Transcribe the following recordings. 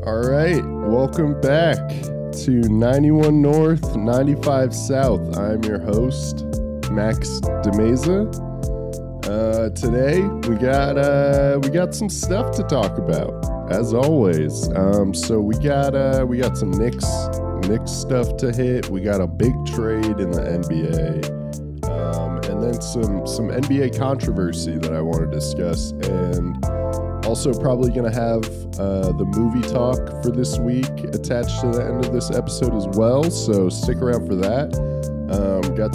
All right, welcome back to 91 North, 95 South. I'm your host, Max DeMeza. Today we got some stuff to talk about, as always. So we got some Knicks stuff to hit. We got a big trade in the NBA, and then some NBA controversy that I want to discuss, and also probably going to have the movie talk for this week attached to the end of this episode as well, so stick around for that. Got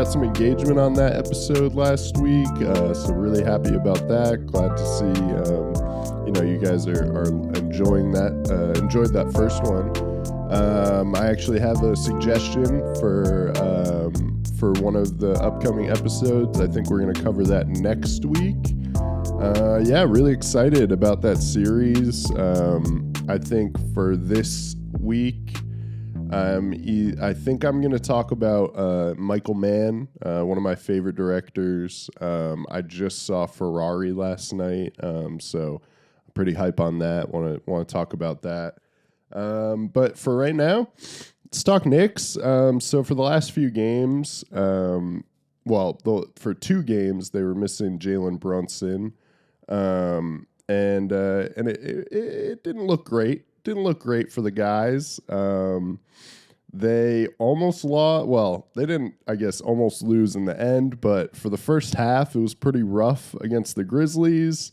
some engagement on that episode last week, so really happy about that. Glad to see you guys are enjoying that. Enjoyed that first one. I actually have a suggestion for one of the upcoming episodes. I think we're going to cover that next week. Really excited about that series. I think for this week, I think I'm going to talk about Michael Mann, one of my favorite directors. I just saw Ferrari last night, so I'm pretty hype on that. Want to talk about that. But for right now, let's talk Knicks. So for the last few games, for 2 games, they were missing Jalen Brunson. And it didn't look great. Didn't look great for the guys. They almost lost. Well, they didn't, I guess, almost lose in the end, but for the first half, it was pretty rough against the Grizzlies.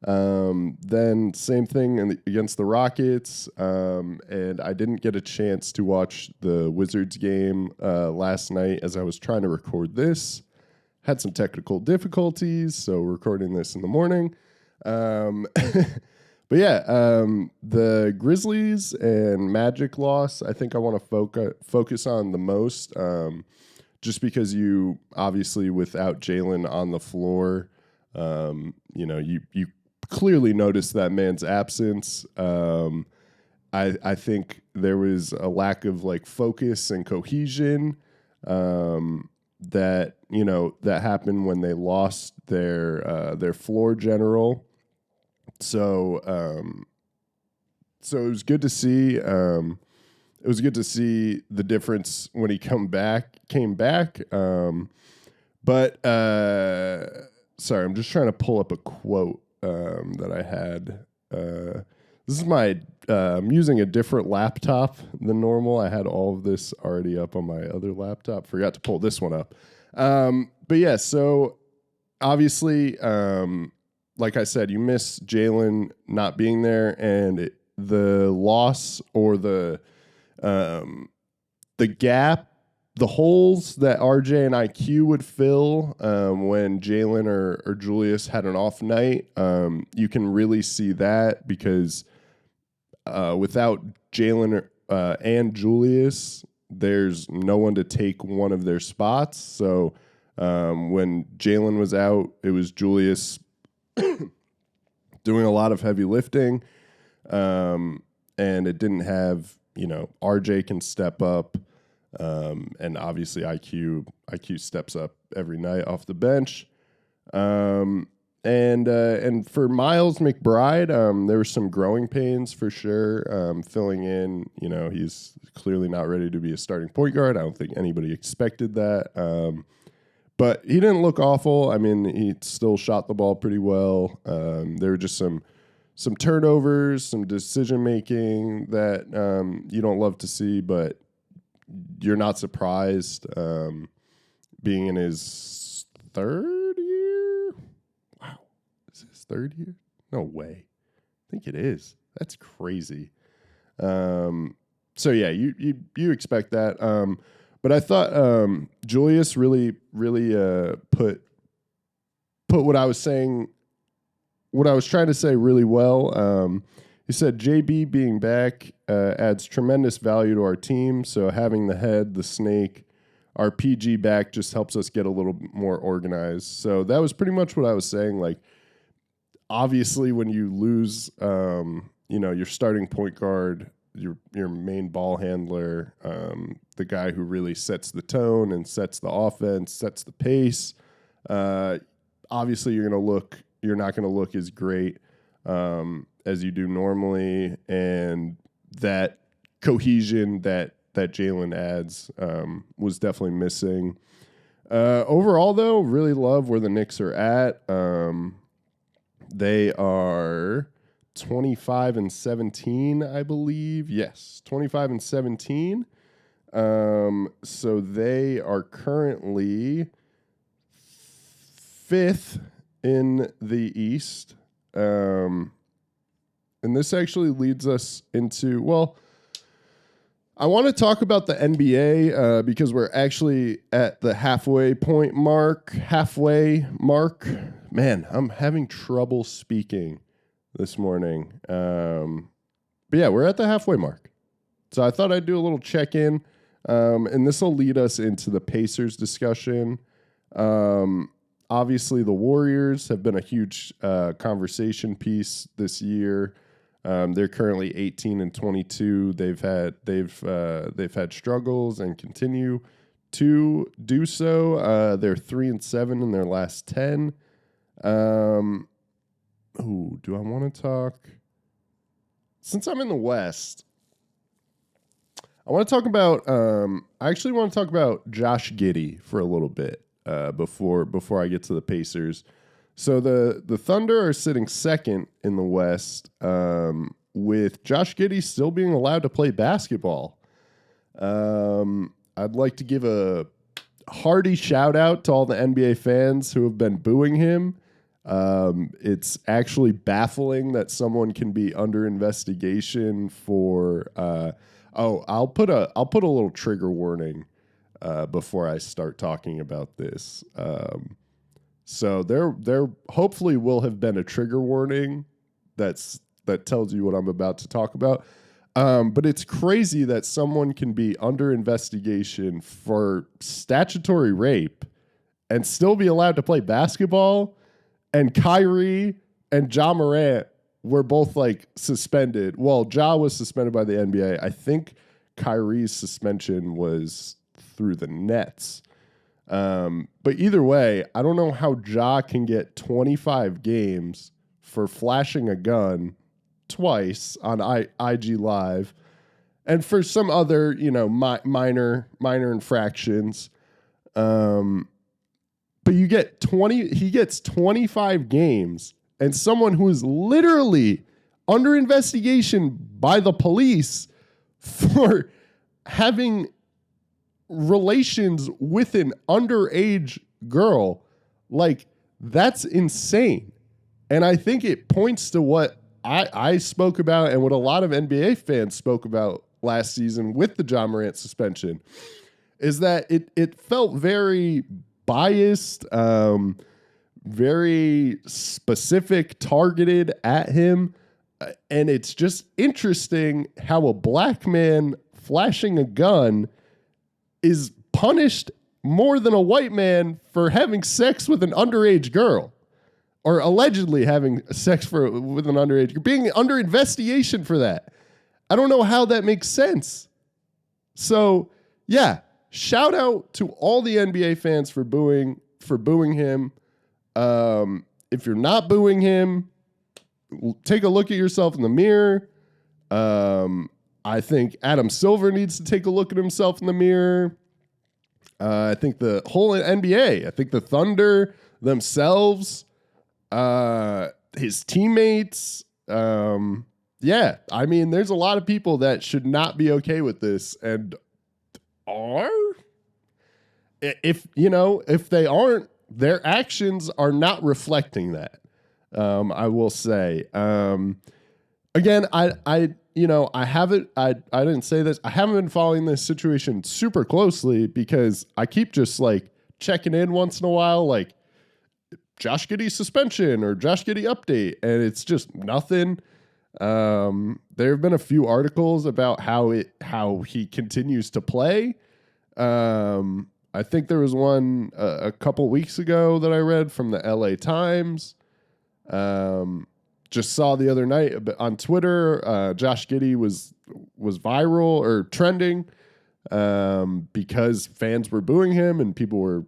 Then same thing against the Rockets. And I didn't get a chance to watch the Wizards game last night as I was trying to record this. Had some technical difficulties, so recording this in the morning. But yeah, the Grizzlies and Magic loss, I think I want to focus on the most, just because you obviously without Jalen on the floor, you clearly notice that man's absence. I think there was a lack of focus and cohesion. That happened when they lost their floor general. So it was good to see. It was good to see the difference when he came back. But sorry, I'm just trying to pull up a quote that I had. This is I'm using a different laptop than normal. I had all of this already up on my other laptop. Forgot to pull this one up. But yeah, so obviously, like I said, you miss Jalen not being there, and the loss or the gap, the holes that RJ and IQ would fill when Jalen or Julius had an off night, you can really see that because without Jalen and Julius, there's no one to take one of their spots. So when Jalen was out, it was Julius doing a lot of heavy lifting, and it didn't have, RJ can step up, and obviously IQ steps up every night off the bench. And for Miles McBride, there were some growing pains for sure. Filling in, he's clearly not ready to be a starting point guard. I don't think anybody expected that. But he didn't look awful. I mean, he still shot the ball pretty well. There were just some turnovers, some decision making that you don't love to see, but you're not surprised. Being in his third year. Wow. Is his third year? No way. I think it is. That's crazy. So yeah, you expect that. But I thought Julius really put what I was saying, what I was trying to say really well. He said JB being back adds tremendous value to our team. So having the head, the snake, our PG back just helps us get a little more organized. So that was pretty much what I was saying. Obviously, when you lose, your starting point guard, your main ball handler, the guy who really sets the tone and sets the offense, sets the pace. Obviously, you're not going to look as great. as you do normally, and that cohesion that Jalen adds was definitely missing. Overall, though, really love where the Knicks are at. They are 25-17, I believe. Yes, 25-17. So they are currently fifth in the East. And this actually leads us into, well, I want to talk about the NBA because we're actually at the halfway mark. Man, I'm having trouble speaking this morning. But yeah, we're at the halfway mark. So I thought I'd do a little check-in, and this will lead us into the Pacers discussion. Obviously, the Warriors have been a huge conversation piece this year. They're currently 18-22. They've had struggles and continue to do so. They're 3-7 in their last 10. Do I want to talk? Since I'm in the West, I want to talk about. I actually want to talk about Josh Giddey for a little bit before I get to the Pacers. So the Thunder are sitting second in the West, with Josh Giddey still being allowed to play basketball. I'd like to give a hearty shout out to all the NBA fans who have been booing him. It's actually baffling that someone can be under investigation for. I'll put a little trigger warning before I start talking about this. So there hopefully will have been a trigger warning that tells you what I'm about to talk about. But it's crazy that someone can be under investigation for statutory rape and still be allowed to play basketball. And Kyrie and Ja Morant were both like suspended. Well, Ja was suspended by the NBA. I think Kyrie's suspension was through the Nets. But either way, I don't know how Ja can get 25 games for flashing a gun twice on IG Live, and for some other, minor infractions. But he gets 25 games, and someone who is literally under investigation by the police for having relations with an underage girl, like, that's insane. And I think it points to what I spoke about and what a lot of NBA fans spoke about last season with the Ja Morant suspension, is that it felt very biased, very specific, targeted at him. And it's just interesting how a black man flashing a gun is punished more than a white man for having sex with an underage girl, or allegedly having sex with an underage girl, being under investigation for that. I don't know how that makes sense. So, yeah, shout out to all the NBA fans for booing him. If you're not booing him, take a look at yourself in the mirror. I think Adam Silver needs to take a look at himself in the mirror. I think the whole NBA, I think the Thunder themselves, his teammates. Yeah, I mean, there's a lot of people that should not be okay with this and are. If they aren't, their actions are not reflecting that. I will say. Again, I didn't say this. I haven't been following this situation super closely because I keep just like checking in once in a while, like Josh Giddey suspension or Josh Giddey update, and it's just nothing. There have been a few articles about how he continues to play. I think there was one a couple weeks ago that I read from the LA Times. Just saw the other night on Twitter, Josh Giddey was viral or trending because fans were booing him and people were,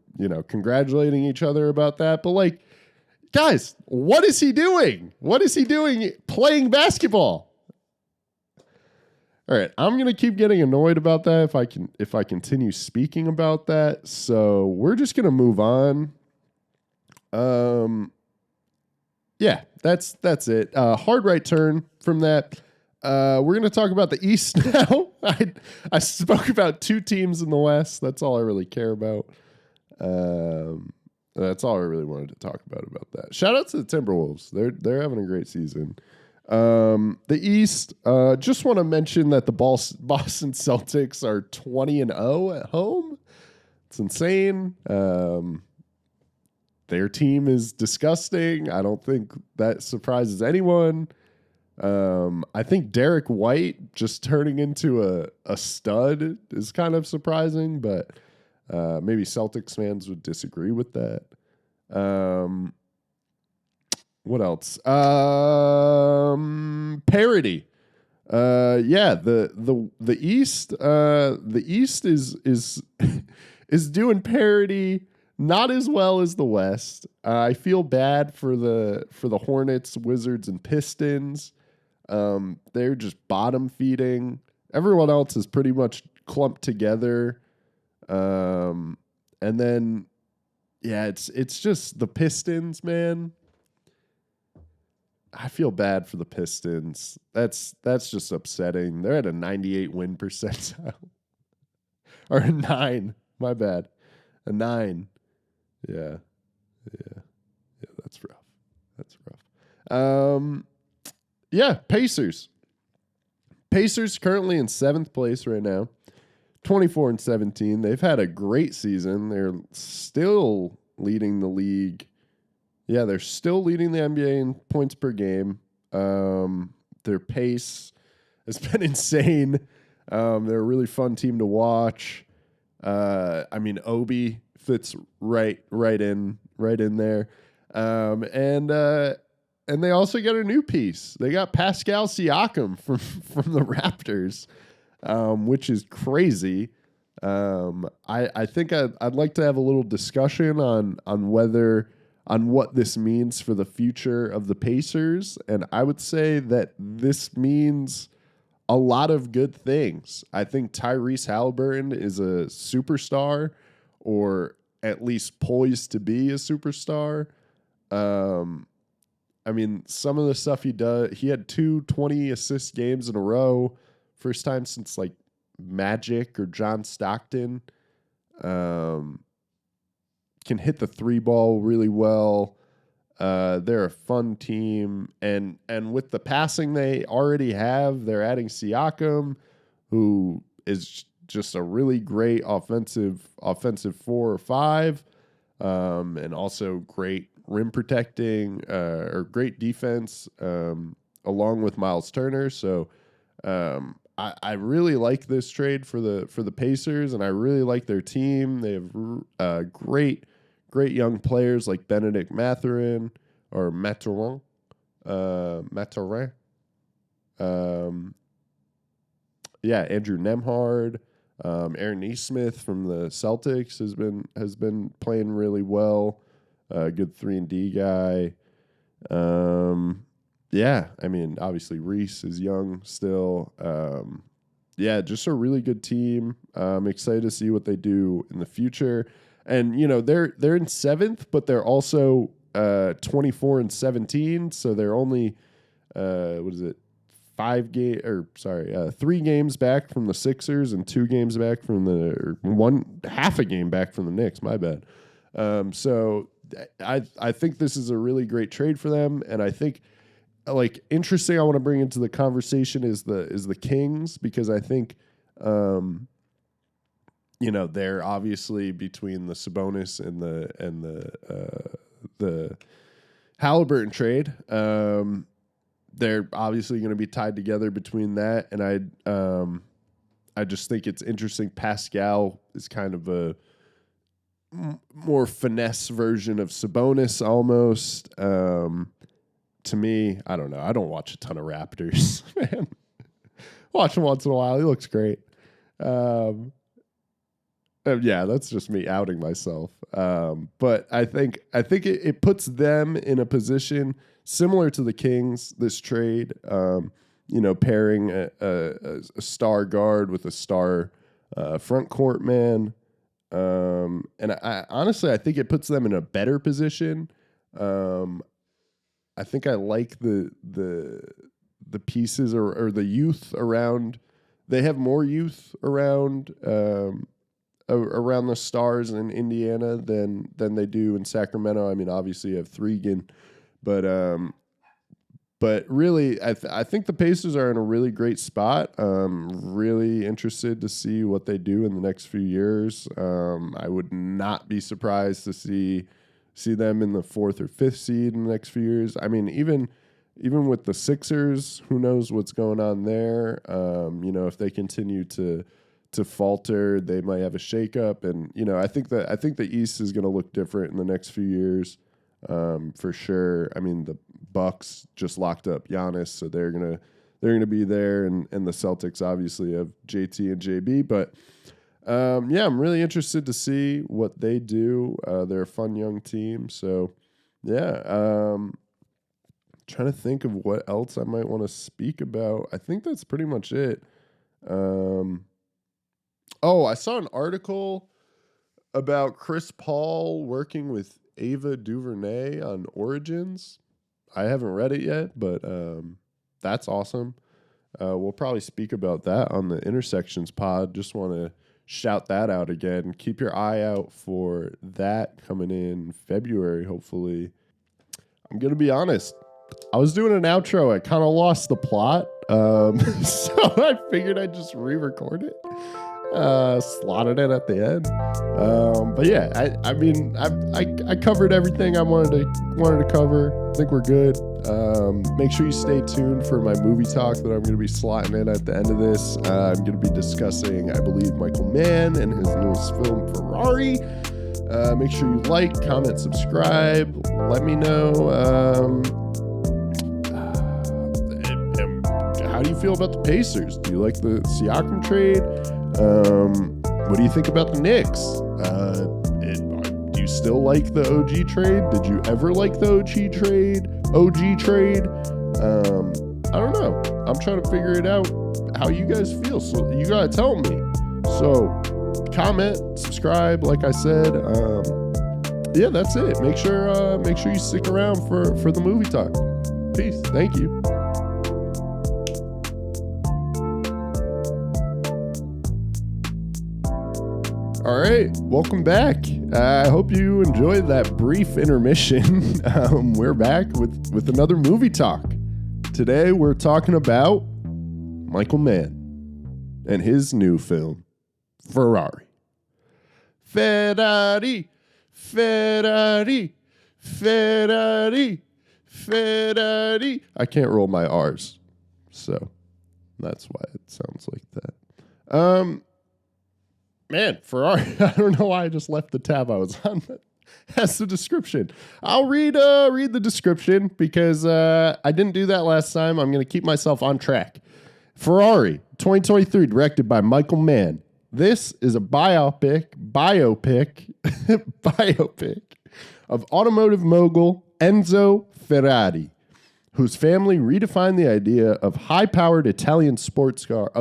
congratulating each other about that. But like, Guys, what is he doing? What is he doing playing basketball? All right, I'm gonna keep getting annoyed about that if I continue speaking about that. So we're just gonna move on. Yeah, that's it. Hard right turn from that. We're gonna talk about the East now. I spoke about two teams in the West. That's all I really care about. That's all I really wanted to talk about that. Shout out to the Timberwolves. They're having a great season. The East, just want to mention that the Boston Celtics are 20-0 at home. It's insane. Their team is disgusting. I don't think that surprises anyone. I think Derek White just turning into a stud is kind of surprising, but maybe Celtics fans would disagree with that. What else? Parity. Yeah, the East is is doing parity not as well as the West. I feel bad for the Hornets, Wizards, and Pistons. They're just bottom feeding. Everyone else is pretty much clumped together. And then yeah, it's just the Pistons, man. I feel bad for the Pistons. That's just upsetting. They're at a 98 win percentile. Or a 9. My bad. A 9. Yeah, that's rough. Yeah, Pacers. Pacers currently in 7th place right now, 24-17. They've had a great season. They're still leading the league. Yeah, they're still leading the NBA in points per game. Their pace has been insane. They're a really fun team to watch. I mean, Obi fits right in there. And they also got a new piece. They got Pascal Siakam from the Raptors, which is crazy. I think I'd like to have a little discussion on what this means for the future of the Pacers, and I would say that this means a lot of good things. I think Tyrese Halliburton is a superstar, or at least poised to be a superstar. I mean, some of the stuff he does, he had 2 20-assist games in a row. First time since like Magic or John Stockton. Can hit the 3 ball really well. They're a fun team. And with the passing they already have, they're adding Siakam, who is just a really great offensive 4 or 5, and also great rim protecting or great defense, along with Miles Turner. So I really like this trade for the Pacers, and I really like their team. They have great young players like Benedict Mathurin or Mathurin. Andrew Nembhard. Aaron Nesmith from the Celtics has been playing really well. Good 3-and-D guy. I mean, obviously Reese is young still. Just a really good team. I'm excited to see what they do in the future. And they're in 7th, but they're also 24-17. So they're only 3 games back from the Sixers and 2 games back from half a game back from the Knicks. My bad. So I think this is a really great trade for them, and I think interesting. I want to bring into the conversation is the Kings, because I think they're obviously between the Sabonis and the Halliburton trade. They're obviously going to be tied together between that, and I just think it's interesting. Pascal is kind of a more finesse version of Sabonis almost. To me, I don't know. I don't watch a ton of Raptors, man. Watch him once in a while. He looks great. Yeah, that's just me outing myself. But I think it puts them in a position similar to the Kings. This trade, pairing a star guard with a star front court man, and I honestly I think it puts them in a better position. I think I like the pieces or the youth around. They have more youth around around the Stars in Indiana than they do in Sacramento. I mean, obviously you have Thregan, but really, I think the Pacers are in a really great spot. Really interested to see what they do in the next few years. I would not be surprised to see them in the 4th or 5th seed in the next few years. I mean, even with the Sixers, who knows what's going on there? If they continue to falter, they might have a shakeup, and I think the East is going to look different in the next few years, for sure. I mean, the Bucks just locked up Giannis, so they're gonna be there, and the Celtics obviously have JT and JB, but I'm really interested to see what they do. They're a fun young team, so yeah. Trying to think of what else I might want to speak about. I think that's pretty much it. I saw an article about Chris Paul working with Ava DuVernay on Origins. I haven't read it yet, but that's awesome. We'll probably speak about that on the Intersections pod. Just want to shout that out again. Keep your eye out for that coming in February, hopefully. I'm going to be honest. I was doing an outro. I kind of lost the plot. So I figured I'd just re-record it. Slotted it at the end. But yeah, I covered everything I wanted to cover. I think we're good. Make sure you stay tuned for my movie talk that I'm going to be slotting in at the end of this. I'm going to be discussing, I believe, Michael Mann and his newest film, Ferrari. Make sure you like, comment, subscribe. Let me know. How do you feel about the Pacers? Do you like the Siakam trade? What do you think about the Knicks? Do you still like the OG trade? Did you ever like the OG trade? I don't know. I'm trying to figure it out how you guys feel. So you gotta tell me. So comment, subscribe, like I said. Yeah, that's it. Make sure you stick around for the movie talk. Peace. Thank you. All right, welcome back. I hope you enjoyed that brief intermission. We're back with another movie talk. Today we're talking about Michael Mann and his new film, Ferrari. Ferrari, Ferrari, Ferrari, Ferrari. I can't roll my R's, so that's why it sounds like that. Man, Ferrari, I don't know why I just left the tab I was on. That's the description. I'll read the description because I didn't do that last time. I'm going to keep myself on track. Ferrari, 2023, directed by Michael Mann. This is a biopic of automotive mogul Enzo Ferrari, whose family redefined the idea of high-powered Italian sports car,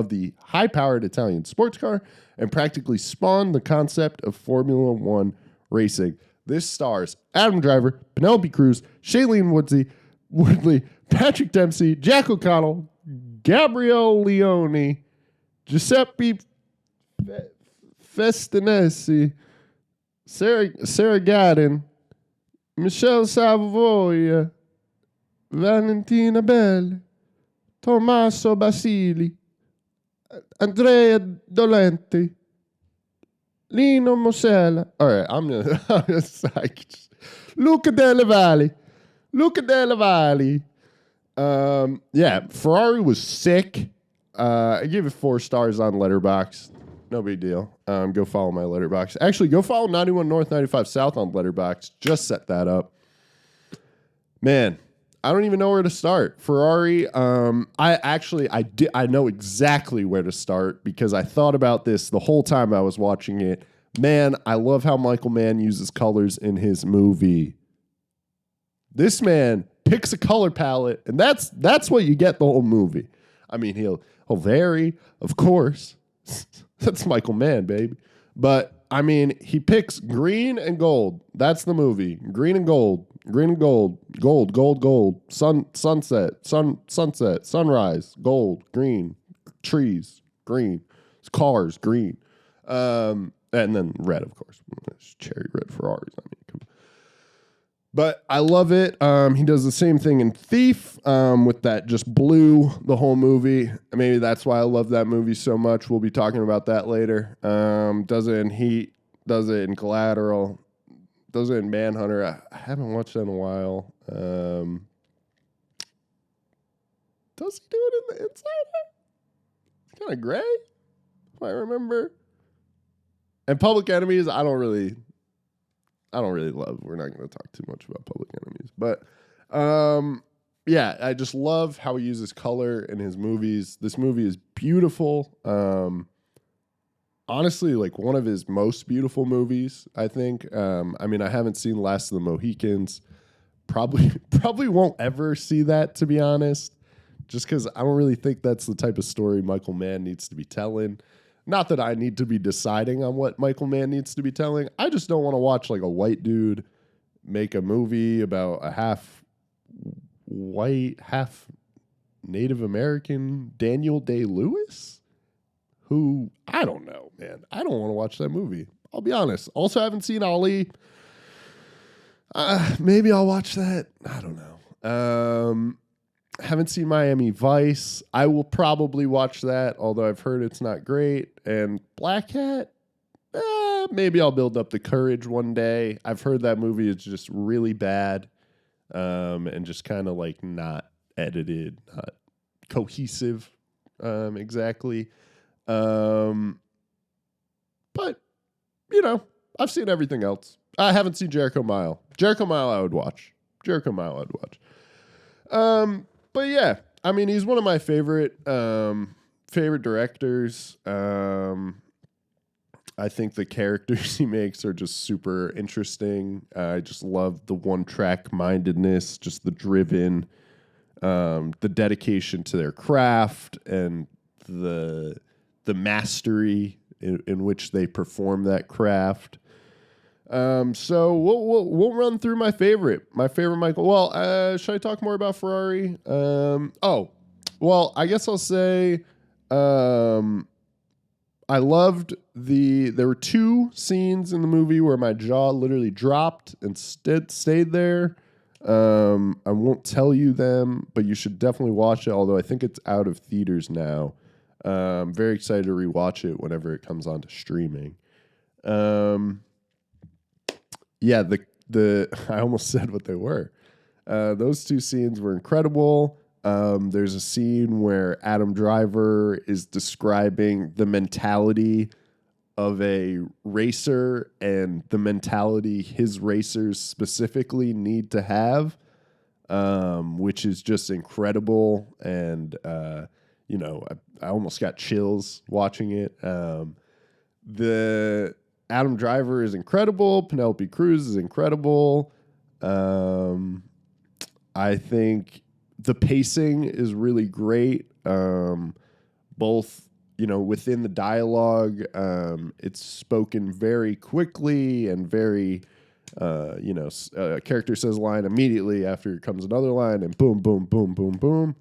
and practically spawned the concept of Formula One racing. This stars Adam Driver, Penelope Cruz, Shailene Woodley, Patrick Dempsey, Jack O'Connell, Gabrielle Leone, Giuseppe Festinesi, Sarah Gadden, Michelle Savoia, Valentina Belli, Tommaso Basili, Andrea Dolenti, Lino Mosella. All right, I'm gonna Luca Della Valle. Yeah, Ferrari was sick. I gave it 4 stars on Letterboxd. No big deal. Go follow my Letterboxd. Actually, go follow 91 North, 95 South on Letterboxd. Just set that up. Man, I don't even know where to start. Ferrari, I know exactly where to start because I thought about this the whole time I was watching it. Man, I love how Michael Mann uses colors in his movie. This man picks a color palette, and that's what you get the whole movie. I mean, he'll vary, of course. That's Michael Mann, baby. But I mean, he picks green and gold. That's the movie. Green and gold. Green and gold. Gold, gold, gold. Sunset, sunrise, gold, green, trees, green, cars, green. And then red, of course. It's cherry red Ferraris. I mean, come on. But I love it. He does the same thing in Thief with that just blue the whole movie. Maybe that's why I love that movie so much. We'll be talking about that later. Does it in Heat. Does it in Collateral. Does it in Manhunter. I haven't watched that in a while. Does he do it in The Insider? It's kind of gray, if I remember. And Public Enemies, I don't really love. We're not going to talk too much about Public Enemies. But, yeah, I just love how he uses color in his movies. This movie is beautiful. Honestly, like one of his most beautiful movies, I think. I mean, I haven't seen Last of the Mohicans. Probably won't ever see that, to be honest. Just because I don't really think that's the type of story Michael Mann needs to be telling. Not that I need to be deciding on what Michael Mann needs to be telling. I just don't want to watch like a white dude make a movie about a half white, half Native American Daniel Day-Lewis, who I don't know, man. I don't want to watch that movie. I'll be honest. Also, I haven't seen Ali. Maybe I'll watch that. I don't know. Haven't seen Miami Vice. I will probably watch that, although I've heard it's not great. And Black Cat, maybe I'll build up the courage one day. I've heard that movie is just really bad, and just kind of like not edited, not cohesive, exactly. But you know, I've seen everything else. I haven't seen Jericho Mile. Jericho Mile I would watch. But yeah, I mean, he's one of my favorite directors. I think the characters he makes are just super interesting. I just love the one-track mindedness, just the driven, the dedication to their craft, and the mastery in which they perform that craft. So we'll run through my favorite Michael. Well, should I talk more about Ferrari? I guess I'll say, I loved there were two scenes in the movie where my jaw literally dropped and stayed there. I won't tell you them, but you should definitely watch it. Although I think it's out of theaters now. I'm very excited to rewatch it whenever it comes onto streaming. Yeah, I almost said what they were. Those two scenes were incredible. There's a scene where Adam Driver is describing the mentality of a racer and the mentality his racers specifically need to have, which is just incredible. And, I almost got chills watching it. The Adam Driver is incredible. Penelope Cruz is incredible. I think the pacing is really great. Both, within the dialogue, it's spoken very quickly and very, a character says a line immediately after comes another line and boom, boom, boom, boom, boom.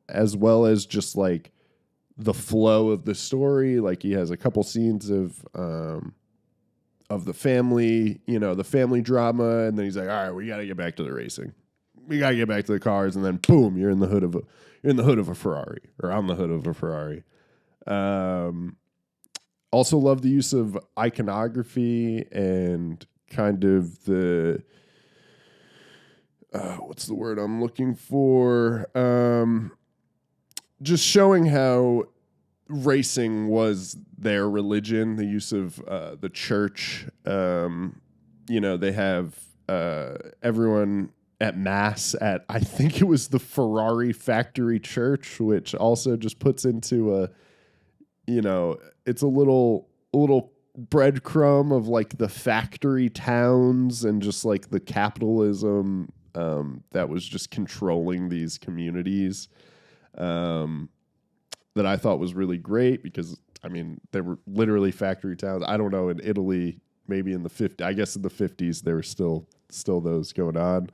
As well as just like the flow of the story. Like he has a couple scenes of the family, the family drama, and then he's like, all right, we got to get back to the racing. We got to get back to the cars, and then boom, you're in the hood of a Ferrari, or on the hood of a Ferrari. Also love the use of iconography and kind of the what's the word I'm looking for? Just showing how racing was their religion, the use of the church. They have everyone at Mass at, I think it was the Ferrari factory church, which also just puts into it's a little breadcrumb of like the factory towns and just like the capitalism that was just controlling these communities that I thought was really great because, I mean, they were literally factory towns. I don't know, in Italy, maybe in the 50s, I guess in the 50s, there were still those going on,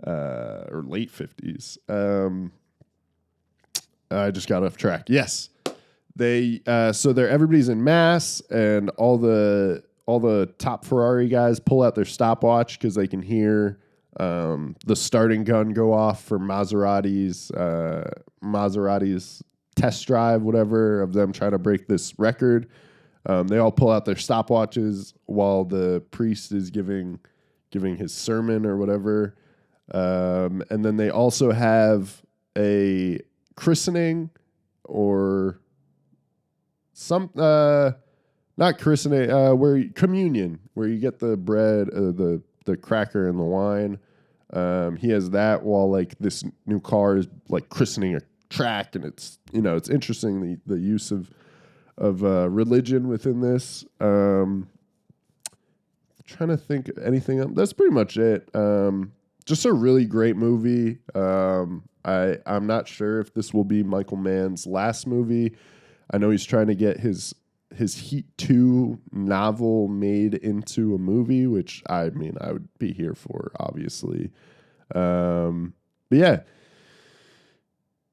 or late 50s. I just got off track. Yes. Everybody's in mass, and all the top Ferrari guys pull out their stopwatch because they can hear the starting gun go off for Maserati's test drive, whatever, of them trying to break this record. They all pull out their stopwatches while the priest is giving his sermon or whatever. And then they also have a christening or some not christening, communion, where you get the bread, the cracker and the wine. He has that while like this new car is like christening a track, and it's interesting the use of religion within this. Trying to think of anything else. That's pretty much it. Just a really great movie. I'm not sure if this will be Michael Mann's last movie. I know he's trying to get his Heat 2 novel made into a movie, which I mean I would be here for, obviously. But yeah.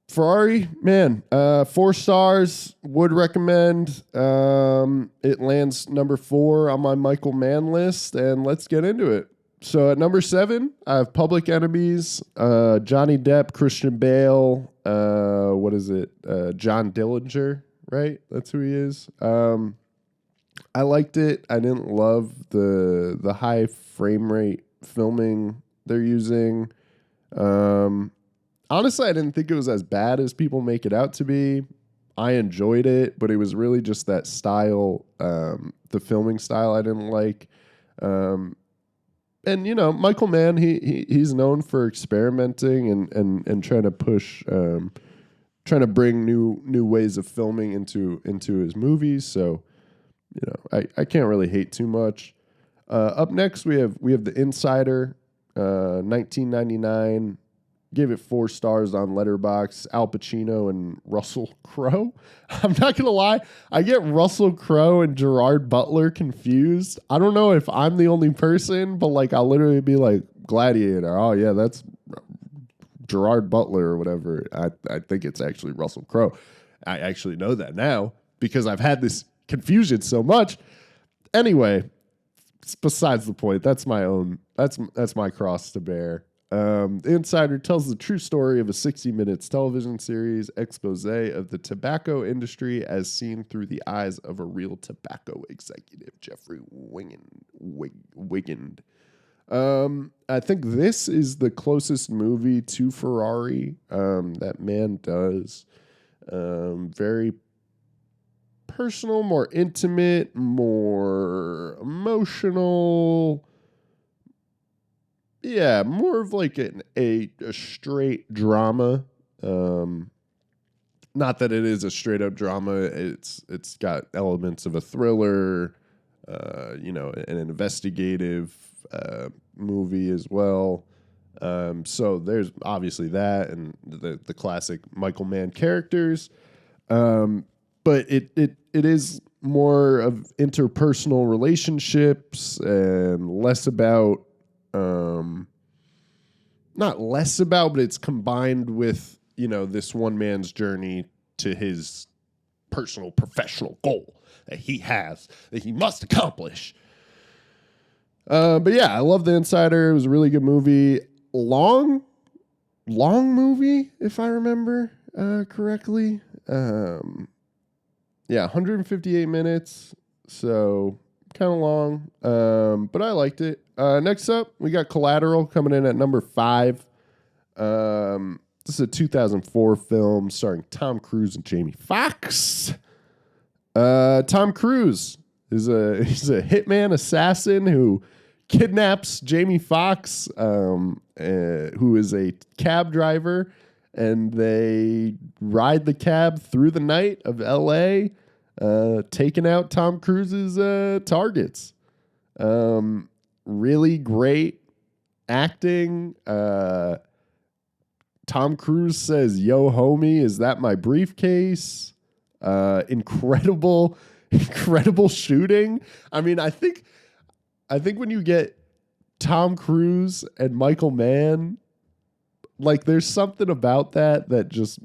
Ferrari, man, 4 stars, would recommend. It lands number 4 on my Michael Mann list, and let's get into it. So at number 7, I have Public Enemies, Johnny Depp, Christian Bale, John Dillinger, right? That's who he is. I liked it. I didn't love the high frame rate filming they're using. Honestly, I didn't think it was as bad as people make it out to be. I enjoyed it, but it was really just that style, the filming style I didn't like. And Michael Mann, he's known for experimenting and trying to push, trying to bring new ways of filming into his movies. So, I can't really hate too much. Up next, we have The Insider, 1999. Gave it 4 stars on Letterboxd. Al Pacino and Russell Crowe. I'm not going to lie. I get Russell Crowe and Gerard Butler confused. I don't know if I'm the only person, but like I'll literally be like, Gladiator. Oh, yeah, that's Gerard Butler or whatever. I think it's actually Russell Crowe. I actually know that now because I've had this confusion so much. Anyway, it's besides the point. That's my own. That's my cross to bear. The Insider tells the true story of a 60 Minutes television series expose of the tobacco industry as seen through the eyes of a real tobacco executive, Jeffrey Wigand. I think this is the closest movie to Ferrari that Mann does. Very personal, more intimate, more emotional. Yeah, more of like a straight drama. Not that it is a straight up drama. It's got elements of a thriller, an investigative movie as well. So there's obviously that and the classic Michael Mann characters. But it is more of interpersonal relationships and less about. Not less about, but it's combined with, this one man's journey to his personal professional goal that he has, that he must accomplish. But yeah, I love The Insider. It was a really good movie. Long movie, if I remember correctly. Yeah, 158 minutes. So kind of long, but I liked it. Next up, we got Collateral coming in at number 5. This is a 2004 film starring Tom Cruise and Jamie Foxx. Tom Cruise he's a hitman assassin who kidnaps Jamie Foxx, who is a cab driver, and they ride the cab through the night of L.A., taking out Tom Cruise's targets. Really great acting. Tom Cruise says, "Yo, homie, is that my briefcase?" Incredible shooting. I mean, I think when you get Tom Cruise and Michael Mann, like there's something about that just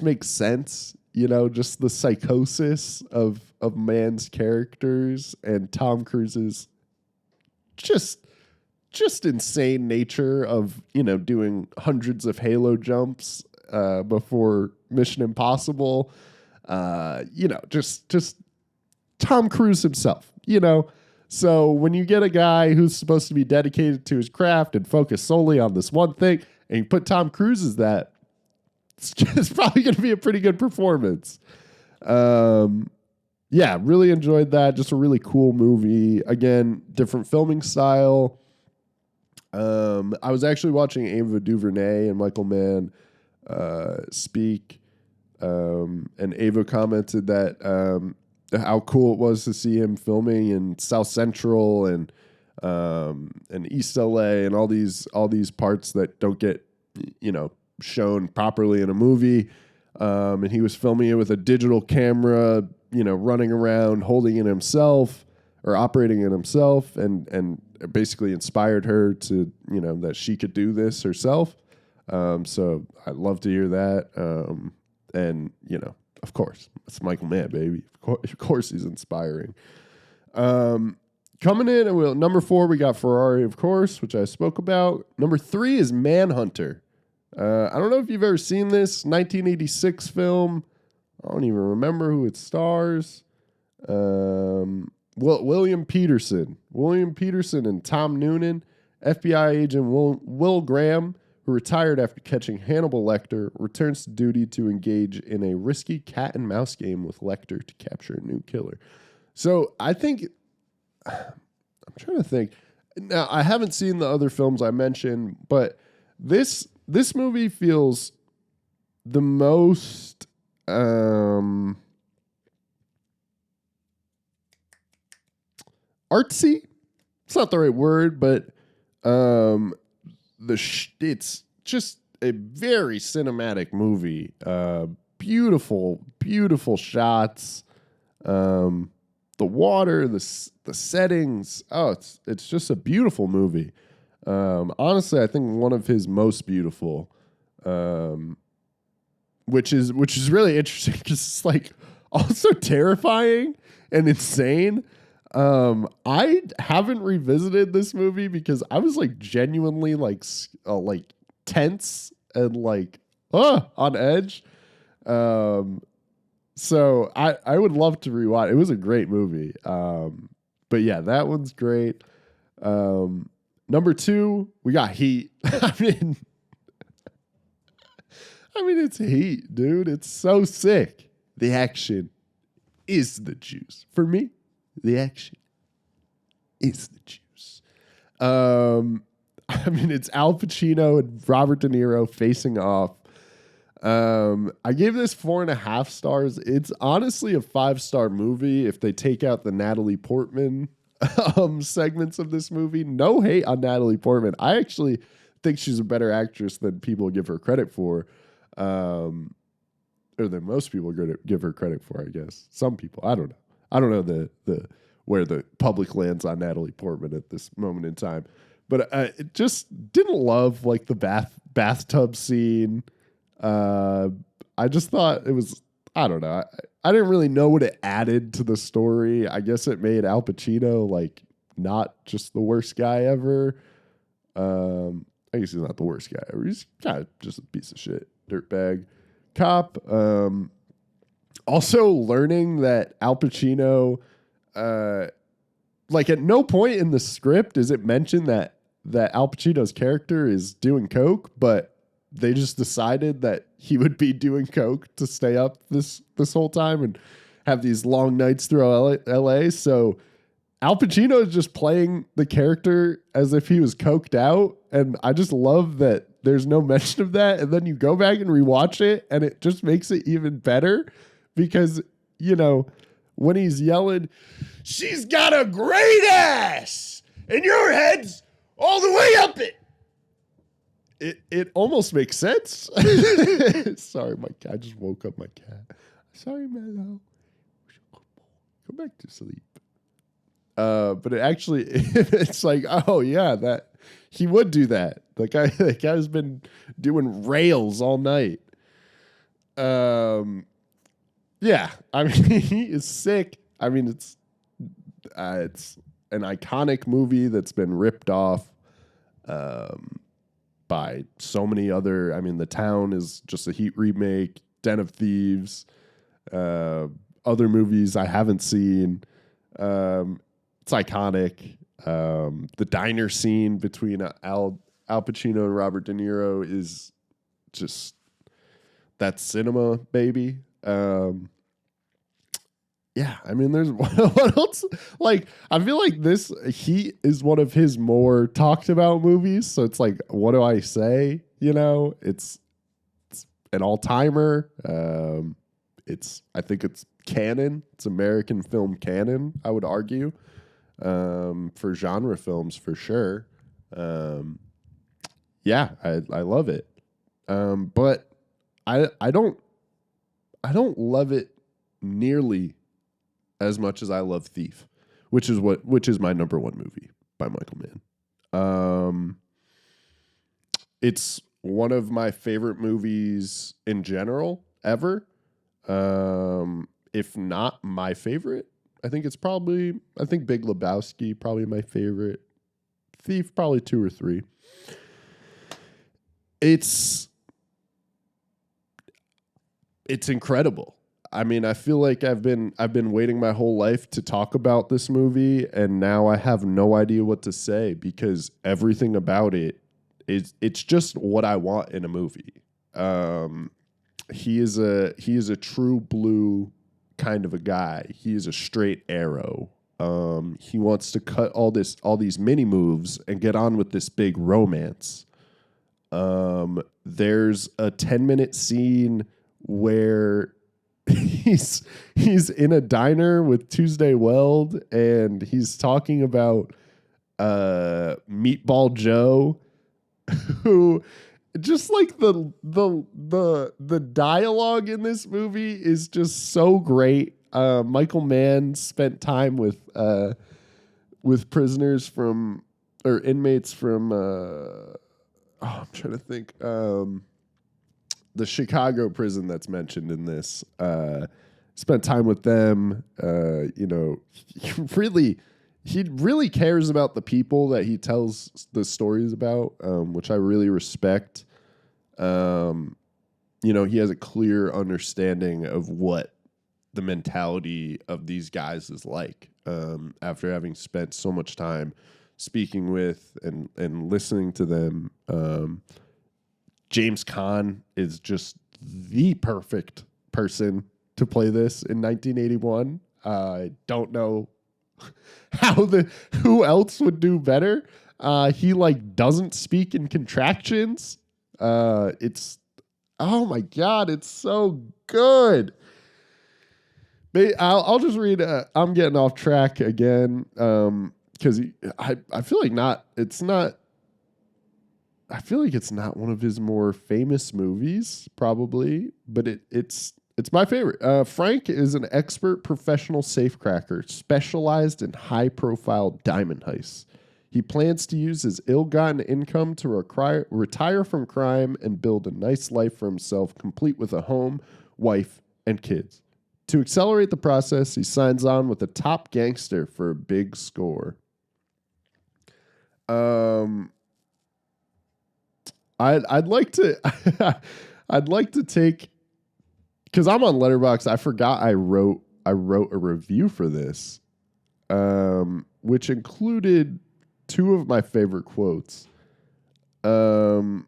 makes sense. You know, just the psychosis of Mann's characters and Tom Cruise's just insane nature of, you know, doing hundreds of Halo jumps before Mission Impossible. You know, just Tom Cruise himself, you know. So when you get a guy who's supposed to be dedicated to his craft and focus solely on this one thing, and you put Tom Cruise as that, it's probably going to be a pretty good performance. Yeah, really enjoyed that. Just a really cool movie. Again, different filming style. I was actually watching Ava DuVernay and Michael Mann speak, and Ava commented that how cool it was to see him filming in South Central and East LA and all these parts that don't get, you know, shown properly in a movie. And he was filming it with a digital camera, you know, running around, holding it himself or operating it himself, and basically inspired her to, you know, that she could do this herself. So I'd love to hear that. And, you know, of course, it's Michael Mann, baby. Of course he's inspiring. Coming in at number 4, we got Ferrari, of course, which I spoke about. Number 3 is Manhunter. I don't know if you've ever seen this 1986 film. I don't even remember who it stars. William Peterson and Tom Noonan. FBI agent Will Graham, who retired after catching Hannibal Lecter, returns to duty to engage in a risky cat and mouse game with Lecter to capture a new killer. So I think, I'm trying to think. Now, I haven't seen the other films I mentioned, but this movie feels the most artsy. It's not the right word, but it's just a very cinematic movie. Beautiful shots. The water, the settings. Oh, it's just a beautiful movie. Honestly, I think one of his most beautiful, which is really interesting because it's like also terrifying and insane. I haven't revisited this movie because I was like genuinely like tense and like on edge. So I would love to rewatch. It was a great movie. But yeah, that one's great. Number 2, we got Heat. I mean, it's Heat, dude. It's so sick. The action is the juice. For me, the action is the juice. I mean, it's Al Pacino and Robert De Niro facing off. I gave this 4.5 stars. It's honestly a 5-star movie if they take out the Natalie Portman segments of this movie. No hate on Natalie Portman. I actually think she's a better actress than people give her credit for, or than most people give her credit for. I guess some people. I don't know the where the public lands on Natalie Portman at this moment in time, but it just didn't love like the bathtub scene. I just thought it was. I don't know. I didn't really know what it added to the story. I guess it made Al Pacino like not just the worst guy ever. I guess he's not the worst guy ever. He's kind of just a piece of shit, dirtbag cop. Also learning that Al Pacino, like at no point in the script is it mentioned that Al Pacino's character is doing coke, but they just decided that he would be doing coke to stay up this whole time and have these long nights through LA. So Al Pacino is just playing the character as if he was coked out. And I just love that there's no mention of that. And then you go back and rewatch it and it just makes it even better because when he's yelling, "She's got a great ass, and your head's all the way up it." It almost makes sense. Sorry, my cat. I just woke up my cat. Sorry, Mello. Go back to sleep. But it actually, it's like, oh yeah, that he would do that. That guy's been doing rails all night. Yeah, I mean, he is sick. I mean, it's an iconic movie that's been ripped off by so many other. I mean, The Town is just a Heat remake. Den of Thieves, other movies I haven't seen. It's iconic. The diner scene between Al Pacino and Robert De Niro is just, that's cinema, baby. Yeah, I mean, there's what else? Like, I feel like Heat is one of his more talked about movies. So it's like, what do I say? It's an all timer. I think it's canon. It's American film canon, I would argue, for genre films for sure. Yeah, I love it. But I don't love it nearly as much as I love Thief, which is my number one movie by Michael Mann. It's one of my favorite movies in general ever. If not my favorite, I think Big Lebowski probably my favorite. Thief probably 2 or 3. It's incredible. I mean, I feel like I've been waiting my whole life to talk about this movie, and now I have no idea what to say because everything about it's just what I want in a movie. He is a true blue kind of a guy. He is a straight arrow. He wants to cut all these mini moves and get on with this big romance. There's a 10-minute scene where he's in a diner with Tuesday Weld and he's talking about Meatball Joe, who just like the dialogue in this movie is just so great. Michael Mann spent time with prisoners from or inmates from I'm trying to think. The Chicago prison that's mentioned in this. Spent time with them. He really cares about the people that he tells the stories about, which I really respect. He has a clear understanding of what the mentality of these guys is like, after having spent so much time speaking with and listening to them. James Caan is just the perfect person to play this in 1981. I don't know who else would do better. He doesn't speak in contractions. It's, oh my God, it's so good. I'll just read. I'm getting off track again. Because I feel like I feel like it's not one of his more famous movies, probably, but it's my favorite. Frank is an expert professional safecracker specialized in high-profile diamond heists. He plans to use his ill-gotten income to retire from crime and build a nice life for himself, complete with a home, wife, and kids. To accelerate the process, he signs on with a top gangster for a big score. I'd like to take, because I'm on Letterboxd. I forgot I wrote a review for this, which included 2 of my favorite quotes. One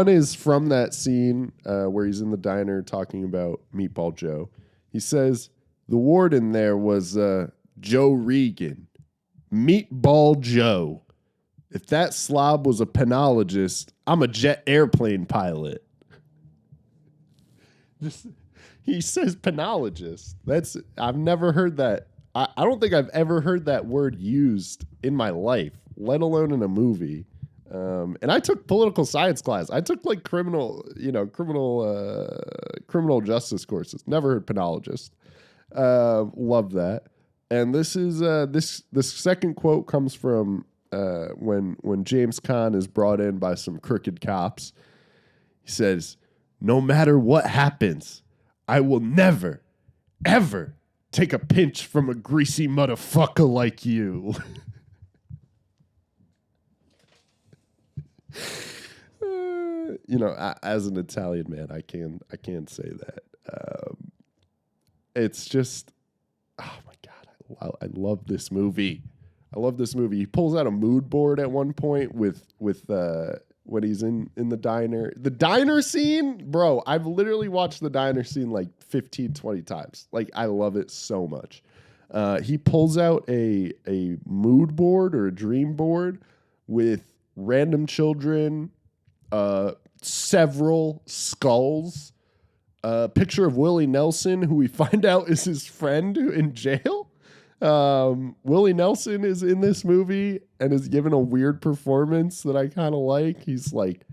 is from that scene where he's in the diner talking about Meatball Joe. He says, "The warden there was Joe Regan, Meatball Joe. If that slob was a penologist, I'm a jet airplane pilot." Just, he says penologist. I've never heard that. I don't think I've ever heard that word used in my life, let alone in a movie. And I took political science class. I took like criminal justice courses. Never heard penologist. Love that. And this is this second quote comes from when James Caan is brought in by some crooked cops. He says, "No matter what happens, I will never, ever take a pinch from a greasy motherfucker like you." As an Italian man, I can't say that. It's just, oh my God, I love this movie. I love this movie. He pulls out a mood board at one point with when he's in the diner. The diner scene, bro, I've literally watched the diner scene like 15, 20 times. Like, I love it so much. He pulls out a mood board or a dream board with random children, several skulls, a picture of Willie Nelson, who we find out is his friend in jail. Willie Nelson is in this movie and is given a weird performance that I kind of like. He's like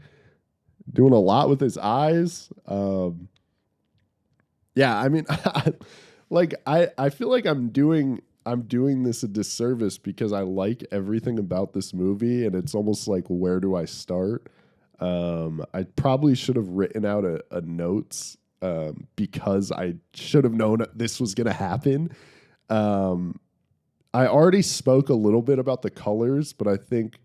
doing a lot with his eyes. Yeah, I mean, I feel like I'm doing this a disservice because I like everything about this movie, and it's almost like, where do I start? I probably should have written out a notes because I should have known this was going to happen. I already spoke a little bit about the colors, but I think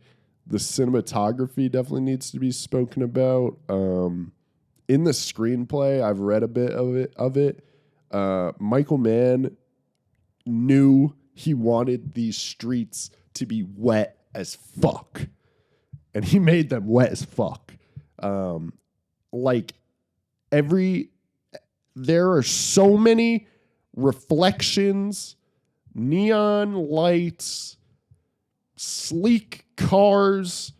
the cinematography definitely needs to be spoken about. In the screenplay, I've read a bit of it. Michael Mann knew he wanted these streets to be wet as fuck, and he made them wet as fuck. There are so many reflections, neon lights, sleek cars,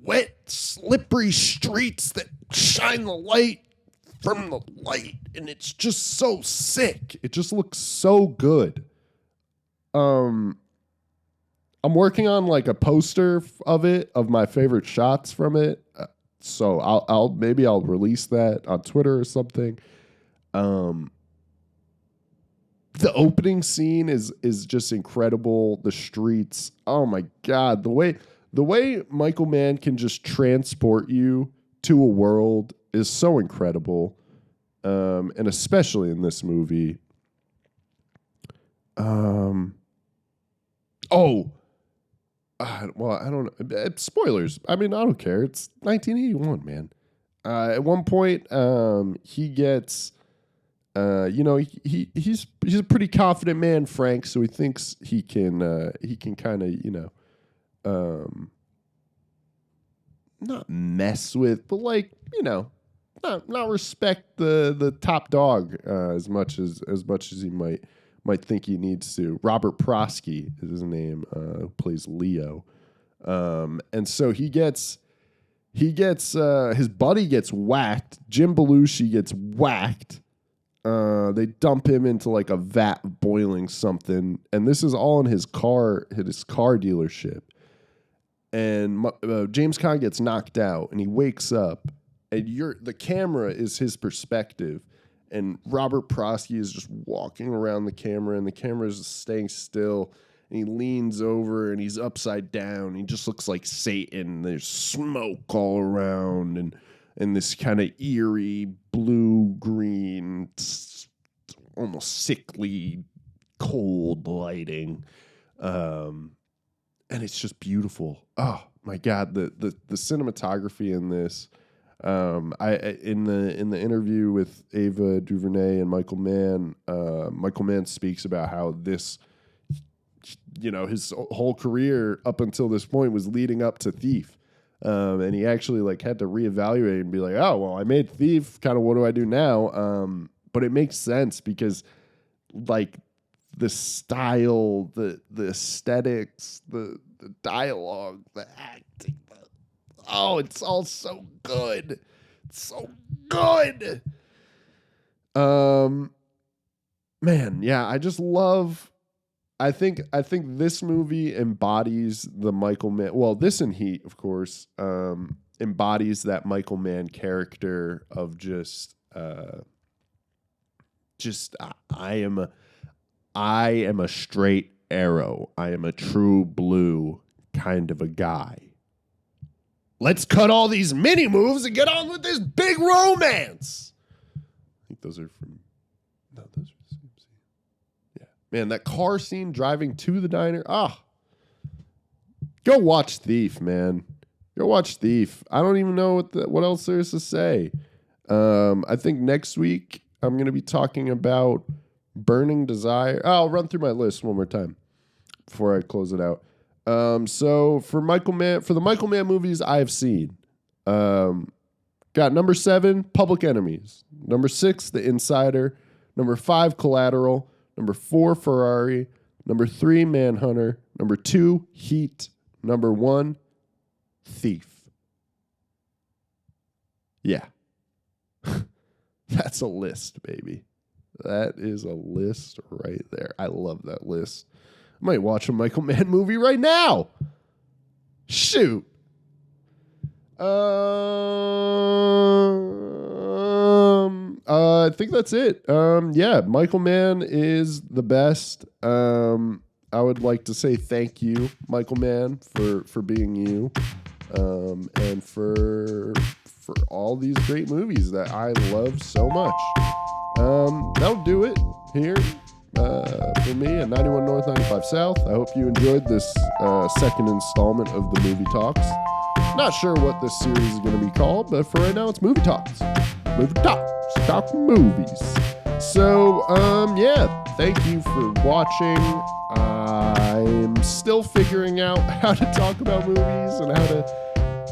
wet, slippery streets that shine the light from the light, and it's just so sick. It just looks so good. I'm working on like a poster of it, of my favorite shots from it. So I'll release that on Twitter or something. The opening scene is just incredible. The streets, oh my God, the way Michael Mann can just transport you to a world is so incredible. And especially in this movie. I don't know. Spoilers. I mean, I don't care. It's 1981, man. At one point, he gets, he's a pretty confident man, Frank. So he thinks he can kind of, not mess with, but like, not respect the top dog as much as he might think he needs to. Robert Prosky is his name, who plays Leo. And so he gets his buddy gets whacked. Jim Belushi gets whacked. They dump him into like a vat of boiling something, and this is all in his car dealership. And James Caan gets knocked out, and he wakes up, and the camera is his perspective. And Robert Prosky is just walking around the camera, and the camera is staying still. And he leans over, and he's upside down. He just looks like Satan. There's smoke all around, and this kind of eerie blue-green, almost sickly, cold lighting. And it's just beautiful. Oh my God, the cinematography in this. In the interview with Ava DuVernay and Michael Mann speaks about how this, his whole career up until this point was leading up to Thief, and he actually like had to reevaluate and be like, oh well, I made Thief. Kind of, what do I do now? But it makes sense because like the style, the aesthetics, the dialogue, the acting. Oh, it's all so good. It's so good. Man, yeah, I just love. I think this movie embodies the Michael Mann. Well, this and Heat, of course, embodies that Michael Mann character of just I am a straight arrow. I am a true blue kind of a guy. Let's cut all these mini moves and get on with this big romance. I think those are from. No, those are the same scene. Yeah, man, that car scene driving to the diner. Go watch Thief, man. Go watch Thief. I don't even know what else there is to say. I think next week I'm going to be talking about Burning Desire. I'll run through my list one more time before I close it out. So for the Michael Mann movies I've seen, got number 7, Public Enemies. Number 6, The Insider. Number 5, Collateral. Number 4, Ferrari. Number 3, Manhunter. Number 2, Heat. Number 1, Thief. Yeah. That's a list, baby. That is a list right there. I love that list. I might watch a Michael Mann movie right now. Shoot. I think that's it. Yeah, Michael Mann is the best. I would like to say thank you, Michael Mann, for being you, and for all these great movies that I love so much. That'll do it here for me at 91 North, 95 South. I hope you enjoyed this second installment of the Movie Talks. Not sure what this series is going to be called, but for right now, it's Movie Talks. Movie Talks. Talk movies. So, yeah, thank you for watching. I'm still figuring out how to talk about movies and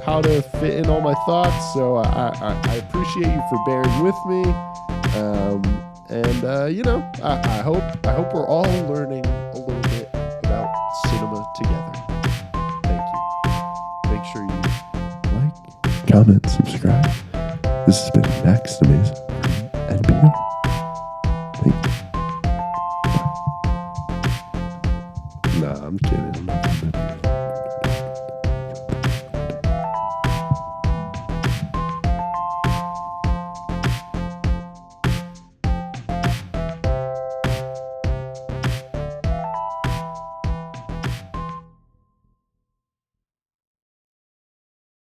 how to fit in all my thoughts. So I appreciate you for bearing with me. I hope we're all learning a little bit about cinema together. Thank you. Make sure you like, comment, subscribe. This has been Max Demesa from NPR.